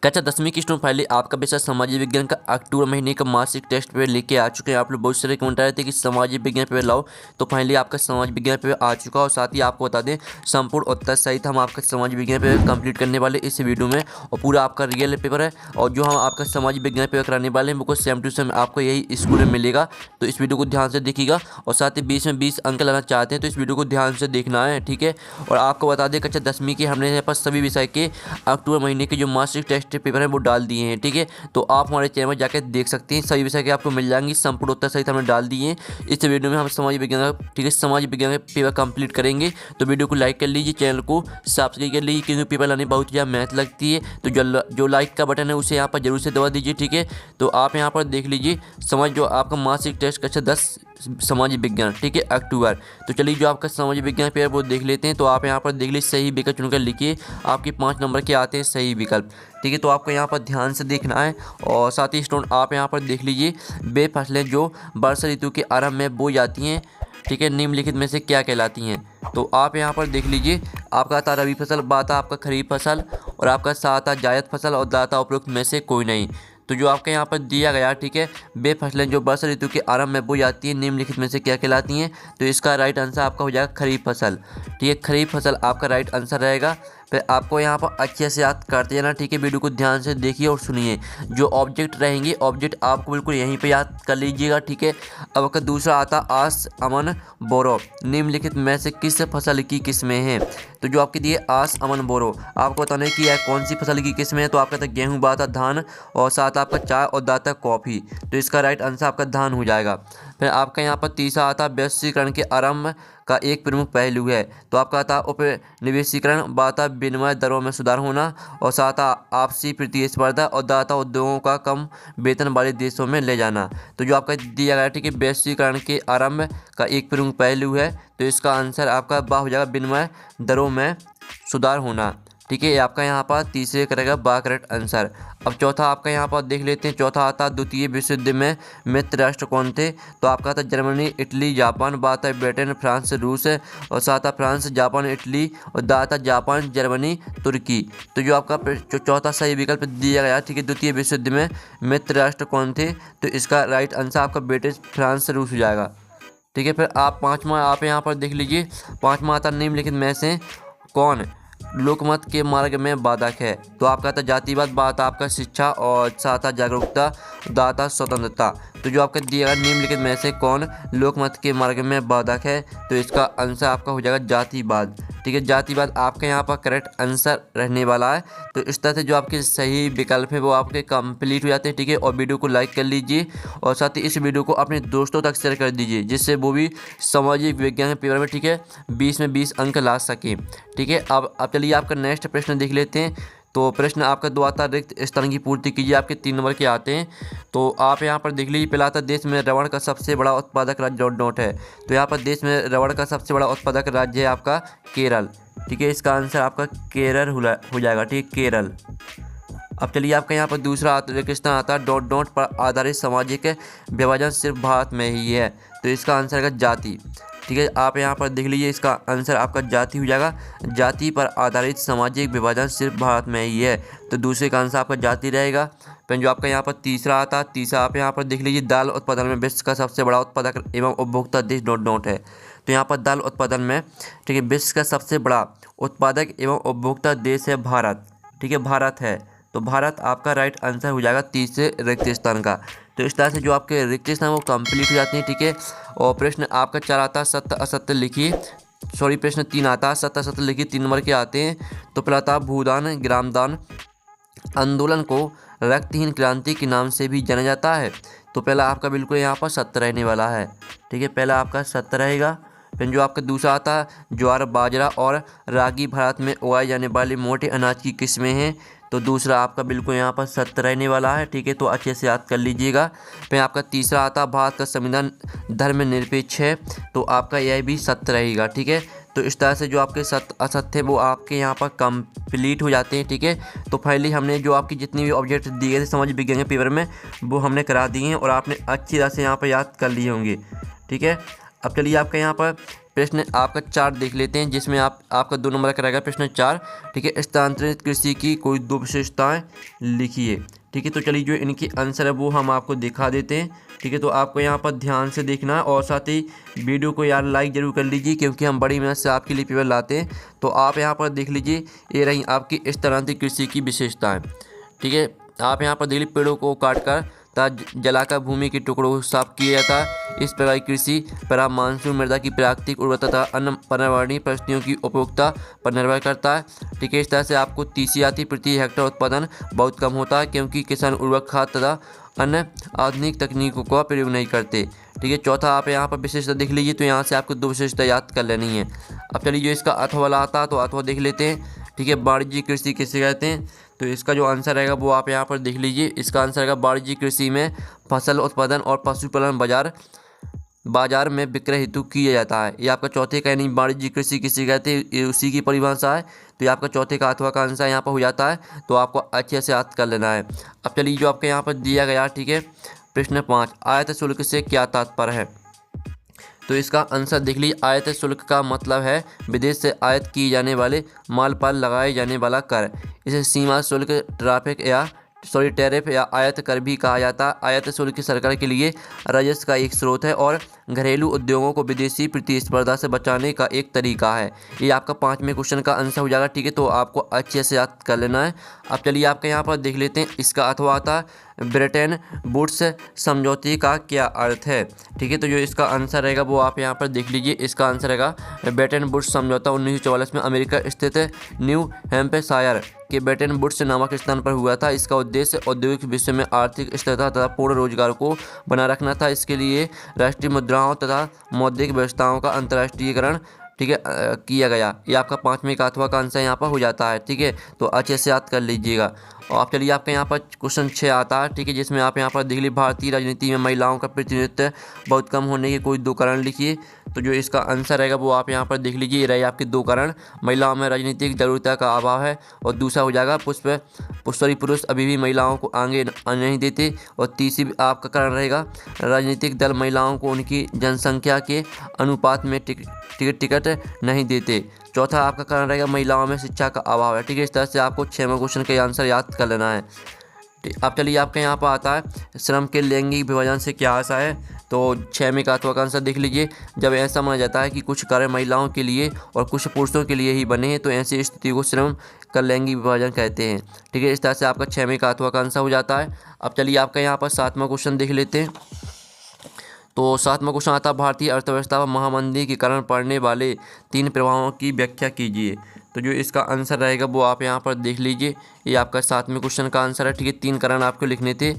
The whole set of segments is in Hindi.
कक्षा 10वीं की स्टूडेंट फाइनली आपका विषय सामाजिक विज्ञान का अक्टूबर महीने का मासिक टेस्ट पेपर लेके आ चुके हैं। आप लोग बहुत सारे कमेंट आए थे कि सामाजिक विज्ञान पेपर लाओ, तो फाइनली आपका सामाजिक विज्ञान पेपर आ चुका। और साथ ही आपको बता दें संपूर्ण उत्तर सहित हम आपका सामाजिक विज्ञान पेपर कंप्लीट करने वाले इस वीडियो में, और पूरा आपका रियल पेपर है। और जो हम आपका सामाजिक विज्ञान पेपर कराने वाले हैं वो सेम टू सेम आपको यही स्कूल में मिलेगा। तो इस वीडियो को ध्यान से देखिएगा, और साथ ही 20 में 20 अंक लाना चाहते हैं तो इस वीडियो को ध्यान से देखना है, ठीक है। और आपको बता दें कक्षा 10वीं के हमने यहाँ पर सभी विषय के अक्टूबर महीने के जो मासिक टेस्ट पेपर है वो डाल दिए हैं, ठीक है। तो आप हमारे चैनल में जाकर देख सकते हैं, सभी विषय के आपको मिल जाएंगी, संपूर्ण उत्तर सहित हमने डाल दिए हैं। इस वीडियो में हम समाज विज्ञान का, ठीक है, समाज विज्ञान का पेपर कंप्लीट करेंगे। तो वीडियो को लाइक कर लीजिए, चैनल को सब्सक्राइब कर लीजिए, क्योंकि पेपर लाने बहुत ज़्यादा मेहनत लगती है। तो जो लाइक का बटन है उसे यहाँ पर जरूर से दबा दीजिए, ठीक है। तो आप यहाँ पर देख लीजिए समझ जो आपका मासिक टेस्ट कक्षा 10 सामाजिक विज्ञान, ठीक है, अक्टूबर। तो चलिए जो आपका सामाजिक विज्ञान पेपर वो देख लेते हैं। तो आप यहाँ पर देख लीजिए सही विकल्प चुनकर लिखिए, आपके 5 नंबर के आते हैं सही विकल्प, ठीक है। तो आपको यहाँ पर ध्यान से देखना है। और साथ ही स्टूडेंट आप यहाँ पर देख लीजिए वे फसलें जो वर्षा ऋतु के आरंभ में बोई जाती हैं, ठीक है, निम्नलिखित में से क्या कहलाती हैं। तो आप यहाँ पर देख लीजिए आपका आता रबी फसल, बाता आपका खरीफ फसल, और आपका साता जायद फसल, और दाता उपरोक्त में से कोई नहीं। तो जो आपके यहाँ पर दिया गया, ठीक है, वे फसलें जो वर्षा ऋतु के आरंभ में बोई जाती हैं निम्नलिखित में से क्या कहलाती हैं। तो इसका राइट आंसर आपका हो जाएगा खरीफ फसल, ठीक है, खरीफ फसल आपका राइट आंसर रहेगा। फिर आपको यहाँ पर अच्छे से याद करते जाना, ठीक है। वीडियो को ध्यान से देखिए और सुनिए, जो ऑब्जेक्ट रहेंगे ऑब्जेक्ट आपको बिल्कुल यहीं पे याद कर लीजिएगा, ठीक है। अब आपका दूसरा आता आस, अमन, बोरो, निम्नलिखित में से किस फसल की किस्में हैं। तो जो आपके दिए आस, अमन, बोरो, आपको बताना है कि यह कौन सी फसल की किस्में है। तो आपका था गेहूँ, बाता धान, और साथ आपका चाय, और दाता कॉफ़ी। तो इसका राइट आंसर आपका धान हो जाएगा। फिर आपका यहाँ पर तीसरा आता वैश्वीकरण के आरंभ का एक प्रमुख पहलू है। तो आपका आता उपनिवेशीकरण, बाता विनिमय दरों में सुधार होना, और साथ आपसी प्रतिस्पर्धा, और दाता उद्योगों का कम वेतन वाले देशों में ले जाना। तो जो आपका दिया गया, ठीक है, वैश्वीकरण के आरंभ का एक प्रमुख पहलू है। तो इसका आंसर आपका बा हो जाएगा विनिमय दरों में सुधार होना, ठीक है। आपका यहाँ पर तीसरे करेगा बा करेक्ट आंसर। अब चौथा आपका यहाँ पर देख लेते हैं। चौथा आता द्वितीय विश्व युद्ध में मित्र राष्ट्र कौन थे। तो आपका था जर्मनी, इटली, जापान, बाता ब्रिटेन, फ्रांस, रूस, और साता फ्रांस, जापान, इटली, और दाता जापान, जर्मनी, तुर्की। तो जो आपका चौथा सही विकल्प दिया गया, ठीक है, द्वितीय विश्व युद्ध में मित्र राष्ट्र कौन थे। तो इसका राइट आंसर आपका ब्रिटिश, फ्रांस, रूस हो जाएगा, ठीक है। फिर आप पाँचवा आप यहाँ पर देख लीजिए, पाँचवा आता निम्नलिखित में से कौन लोकमत के मार्ग में बाधक है। तो आपका था जातिवाद, बात आपका शिक्षा, और साता जागरूकता, दाता स्वतंत्रता। तो जो आपका दिया गया निम्नलिखित में से कौन लोकमत के मार्ग में बाधक है। तो इसका आंसर आपका हो जाएगा जातिवाद, ठीक है, जातिवाद आपके यहाँ पर करेक्ट आंसर रहने वाला है। तो इस तरह से जो आपके सही विकल्प है वो आपके कंप्लीट हो जाते हैं, ठीक है। और वीडियो को लाइक कर लीजिए, और साथ ही इस वीडियो को अपने दोस्तों तक शेयर कर दीजिए, जिससे वो भी सामाजिक विज्ञान के पेपर में, ठीक है, 20 में 20 अंक ला सकें, ठीक है। अब चलिए आपका नेक्स्ट प्रश्न देख लेते हैं। तो प्रश्न आपका दो आता रिक्त स्थान की पूर्ति कीजिए, आपके 3 नंबर के आते हैं। तो आप यहाँ पर देख लीजिए पहला आता देश में रबड़ का सबसे बड़ा उत्पादक राज्य डॉट डॉट है। तो यहाँ पर देश में रबड़ का सबसे बड़ा उत्पादक राज्य है आपका केरल, ठीक है। इसका आंसर आपका केरल हो जाएगा, ठीक है, केरल। अब चलिए आपका यहाँ पर दूसरा रेगिस्तान आता है डॉट डॉट पर आधारित सामाजिक विभाजन सिर्फ भारत में ही है। तो इसका आंसर है जाति, ठीक है। आप यहाँ पर देख लीजिए इसका आंसर आपका जाति हो जाएगा, जाति पर आधारित सामाजिक विभाजन सिर्फ भारत में ही है। तो दूसरे का आंसर आपका जाति रहेगा। फिर जो आपका यहाँ पर तीसरा आता है, तीसरा आप यहाँ पर देख लीजिए दाल उत्पादन में विश्व का सबसे बड़ा उत्पादक एवं उपभोक्ता देश डॉट डॉट है। तो यहाँ पर दाल उत्पादन में, ठीक है, विश्व का सबसे बड़ा उत्पादक एवं उपभोक्ता देश है भारत, ठीक है, भारत है। तो भारत आपका राइट आंसर हो जाएगा तीसरे रिक्त स्थान का। तो इस तरह से जो आपके रिक्त स्थान वो कंप्लीट हो जाते हैं, ठीक है। और प्रश्न आपका 4 आता है सत्य असत्य लिखिए, सॉरी प्रश्न 3 आता है सत्य असत्य लिखिए, 3 नंबर के आते हैं। तो पहला था भूदान ग्रामदान आंदोलन को रक्तहीन क्रांति के नाम से भी जाना जाता है। तो पहला आपका बिल्कुल यहाँ पर सत्य रहने वाला है, ठीक है, पहला आपका सत्य रहेगा। फिर जो आपका दूसरा आता है ज्वार, बाजरा और रागी भारत में उगाए जाने वाले मोटे अनाज की किस्में हैं। तो दूसरा आपका बिल्कुल यहाँ पर सत्य रहने वाला है, ठीक है। तो अच्छे से याद कर लीजिएगा। फिर आपका तीसरा आता भारत का संविधान धर्मनिरपेक्ष है। तो आपका यह भी सत्य रहेगा, ठीक है। तो इस तरह से जो आपके सत्य असत्य वो आपके यहाँ पर कंप्लीट हो जाते हैं, ठीक है। तो फाइनली हमने जो आपकी जितनी भी ऑब्जेक्ट दिए थे सामाजिक विज्ञान के पेपर में वो हमने करा दिए हैं, और आपने अच्छी तरह से यहाँ पर याद कर लिए होंगे, ठीक है। अब चलिए आपका यहाँ पर प्रश्न आपका 4 देख लेते हैं, जिसमें आपका 2 नंबर का रहेगा प्रश्न 4। ठीक है, स्थानांतरित कृषि की कोई 2 विशेषताएं लिखिए। ठीक है, तो चलिए जो इनकी आंसर है वो हम आपको दिखा देते हैं। ठीक है, तो आपको यहाँ पर ध्यान से देखना है और साथ ही वीडियो को यार लाइक ज़रूर कर लीजिए, क्योंकि हम बड़ी मेहनत से आपके लिए पेपर लाते हैं। तो आप यहाँ पर देख लीजिए, ये रही आपकी स्थानांतरित कृषि की विशेषताएँ। ठीक है, आप यहाँ पर देख लीजिए, पेड़ों को काटकर तथा जलाकर भूमि के टुकड़ों को साफ किया जाता है। इस प्रकार की कृषि पर मानसून मृदा की प्राकृतिक उर्वरता तथा अन्य पर्यावरणीय परिस्थितियों की उपयोगिता पर निर्भर करता है। ठीक है, इस तरह से आपको तीसरी आती प्रति हेक्टेयर उत्पादन बहुत कम होता है, क्योंकि किसान उर्वरक खाद तथा अन्य आधुनिक तकनीकों का प्रयोग नहीं करते। ठीक है, चौथा आप यहाँ पर विशेषता देख लीजिए, तो यहाँ से आपको 2 विशेषता याद कर लेनी है। अब चलिए जो इसका अथवा वाला आता है तो अथवा देख लेते हैं। ठीक है, वाणिज्यिक कृषि किसे कहते हैं, तो इसका जो आंसर रहेगा वो आप यहाँ पर देख लीजिए। इसका आंसर रहेगा वाणिज्यिक कृषि में फसल उत्पादन और पशुपालन बाजार में विक्रय हेतु किया जाता है। ये आपका चौथे का, यानी वाणिज्यिक कृषि किसे कहते हैं, ये उसी की परिभाषा है। तो ये आपका चौथे का अथवा का आंसर यहाँ पर हो जाता है, तो आपको अच्छे से याद कर लेना है। अब चलिए जो आपके यहाँ पर दिया गया, ठीक है, प्रश्न 5, आयात शुल्क से क्या तात्पर्य है। तो इसका आंसर देख लीजिए। आयात शुल्क का मतलब है विदेश से आयात किए जाने वाले माल पर लगाए जाने वाला कर। इसे सीमा शुल्क, टैरिफ या आयात कर भी कहा जाता है। आयात शुल्क सरकार के लिए राजस्व का एक स्रोत है और घरेलू उद्योगों को विदेशी प्रतिस्पर्धा से बचाने का एक तरीका है। ये आपका 5वें क्वेश्चन का आंसर हो जाएगा। ठीक है, तो आपको अच्छे से याद कर लेना है। अब चलिए आपके यहाँ पर देख लेते हैं, इसका अथवा आता है ब्रेटन वुड्स समझौते का क्या अर्थ है। ठीक है, तो जो इसका आंसर रहेगा वो आप यहाँ पर देख लीजिए। इसका आंसर रहेगा ब्रेटन वुड्स समझौता 1944 में अमेरिका स्थित न्यू हैम्पशायर के ब्रेटन वुड्स नामक स्थान पर हुआ था। इसका उद्देश्य औद्योगिक विश्व में आर्थिक स्थिरता तथा पूर्ण रोजगार को बनाए रखना था। इसके लिए राष्ट्रीय मुद्राओं तथा मौद्रिक व्यवस्थाओं का अंतर्राष्ट्रीयकरण, ठीक है, किया गया। ये आपका 5वें का अथवा का आंसर यहाँ पर हो जाता है। ठीक है, तो अच्छे से याद कर लीजिएगा। और आप चलिए आपके यहाँ पर क्वेश्चन 6 आता है। ठीक है, जिसमें आप यहाँ पर देख लीजिए, भारतीय राजनीति में महिलाओं का प्रतिनिधित्व बहुत कम होने के कोई 2 कारण लिखिए। तो जो इसका आंसर रहेगा वो आप यहाँ पर देख लीजिए। ये रहे आपके 2 कारण, महिलाओं में राजनीतिक जागरूकता का अभाव है, और दूसरा हो जाएगा पुरुष अभी भी महिलाओं को आगे नहीं देते, और तीसरी आपका कारण रहेगा राजनीतिक दल महिलाओं को उनकी जनसंख्या के अनुपात में टिकट नहीं देते। चौथा आपका कारण रहेगा महिलाओं में शिक्षा का अभाव है। ठीक है, इस तरह से आपको 6वें क्वेश्चन का आंसर याद कर लेना है। अब चलिए आपके यहाँ पर आता है श्रम के लैंगिक विभाजन से क्या आशा है। तो 6वें का अथवा का आंसर देख लीजिए। जब ऐसा माना जाता है कि कुछ कार्य महिलाओं के लिए और कुछ पुरुषों के लिए ही बने हैं, तो ऐसी स्थिति को श्रम का लैंगिक विभाजन कहते हैं। ठीक है, इस तरह से आपका 6वें का अथवा का आंसर हो जाता है। अब चलिए आपका यहाँ पर 7वां क्वेश्चन देख लेते हैं। तो 7वां क्वेश्चन आता है भारतीय अर्थव्यवस्था पर महामंदी के कारण पड़ने वाले 3 प्रभावों की व्याख्या कीजिए। तो जो इसका आंसर रहेगा वो आप यहाँ पर देख लीजिए। ये आपका 7वें क्वेश्चन का आंसर है। ठीक है, 3 कारण आपको लिखने थे।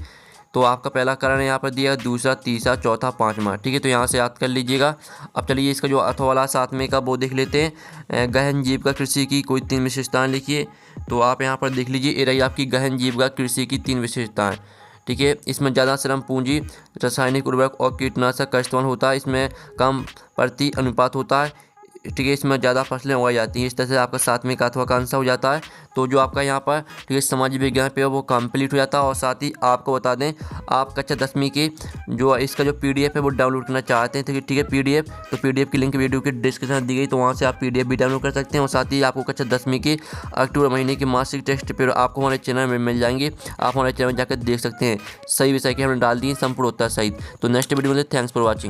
तो आपका पहला कारण यहाँ पर दिया, दूसरा, तीसरा, चौथा, 5वां। ठीक है, तो यहाँ से याद कर लीजिएगा। अब चलिए इसका जो अथवा वाला 7वें का वो देख लेते हैं। गहन जीविका कृषि की कोई 3 विशेषताएँ लिखिए। तो आप यहाँ पर देख लीजिए, ये रही आपकी गहन जीविका कृषि की 3 विशेषताएँ। ठीक है, इसमें ज़्यादा श्रम, पूंजी, रासायनिक उर्वरक और कीटनाशक का इस्तेमाल होता है। इसमें कम प्रति अनुपात होता है। ठीक है, इसमें ज़्यादा फसलें उगाई जाती हैं। इस तरह से आपका 7वें का अथवा का आंसर हो जाता है। तो जो आपका यहाँ पर, ठीक है, सामाजिक विज्ञान पे वो कंप्लीट हो जाता है। और साथ ही आपको बता दें, आप कक्षा 10वीं की जो इसका जो PDF है वो डाउनलोड करना चाहते हैं, ठीक है, PDF, तो PDF की लिंक वीडियो के डिस्क्रिप्शन दी गई, तो वहाँ से आप PDF भी डाउनलोड कर सकते हैं। और साथ ही आपको कक्षा 10वीं की अक्टूबर महीने की मासिक टेस्ट पेपर आपको हमारे चैनल में मिल जाएंगे। आप हमारे चैनल में जाकर देख सकते हैं। सही विषय के हमने डाल दिए, संपूर्ण उत्तर सहित। तो नेक्स्ट वीडियो में थैंक्स फॉर वॉचिंग।